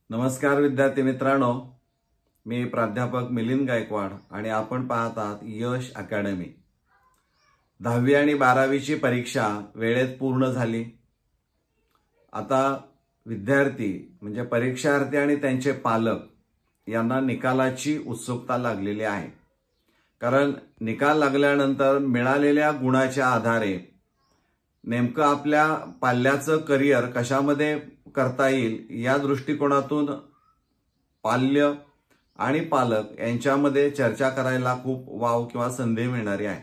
नमस्कार विद्यार्थी मित्रांनो, मी प्राध्यापक मिलिंद गायकवाड आणि आपण पाहत आहात यश अकॅडमी। 10वी आणि 12वीची परीक्षा वेळेत पूर्ण झाली। आता विद्यार्थी म्हणजे परीक्षार्थी आणि त्यांचे पालक यांना निकालाची उत्सुकता लागलेली आहे। कारण निकाल लागल्यानंतर मिळालेल्या गुणाच्या आधारे नेमकं आपल्या पाल्याचं करिअर कशामध्ये करता येईल या दृष्टिकोनातून पाल्य आणि पालक यांच्यामध्ये चर्चा करायला खूप वाव किंवा संधी मिळणारी आहे।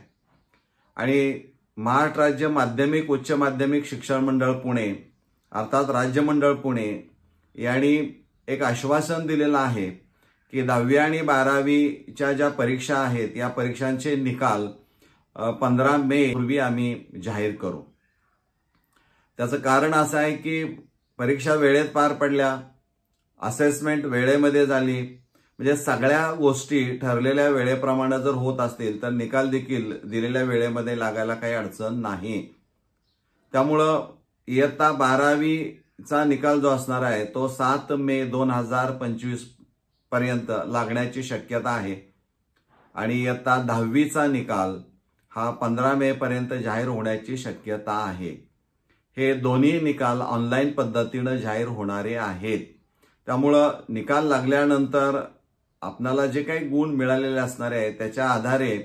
आणि महाराष्ट्र राज्य माध्यमिक उच्च माध्यमिक शिक्षण मंडळ पुणे अर्थात राज्य मंडळ पुणे यांनी एक आश्वासन दिलेलं आहे की 10वी आणि 12वीच्या ज्या परीक्षा आहेत या परीक्षांचे निकाल 15 मे पूर्वी आम्ही जाहीर करू। त्याचं कारण असं आहे की परीक्षा वेळेत पार पडल्या, असेसमेंट वेळेमध्ये झाली, म्हणजे सगळ्या गोष्टी ठरलेल्या वेळेप्रमाणे जर होत असतील तर निकाल देखील दिलेल्या वेळेमध्ये लागायला काही अडचण नाही। त्यामुळं इयत्ता 12वीचा निकाल जो असणार आहे तो 7 मे 2025 पर्यंत लागण्याची शक्यता आहे आणि इयत्ता 10वीचा निकाल हा 15 मे पर्यंत जाहीर होण्याची शक्यता आहे। हे दोन्ही निकाल ऑनलाईन पद्धतीने जाहीर होणारे आहेत। त्यामुळं निकाल लागल्यानंतर आपल्याला जे काही गुण मिळालेले असणार आहे त्याच्या आधारे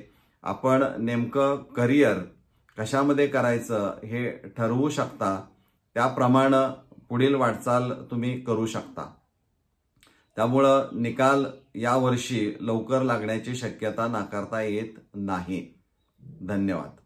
आपण नेमकं करिअर कशामध्ये करायचं हे ठरवू शकता। त्याप्रमाणे पुढील वाटचाल तुम्ही करू शकता। त्यामुळं निकाल यावर्षी लवकर लागण्याची शक्यता नाकारता येत नाही। धन्यवाद।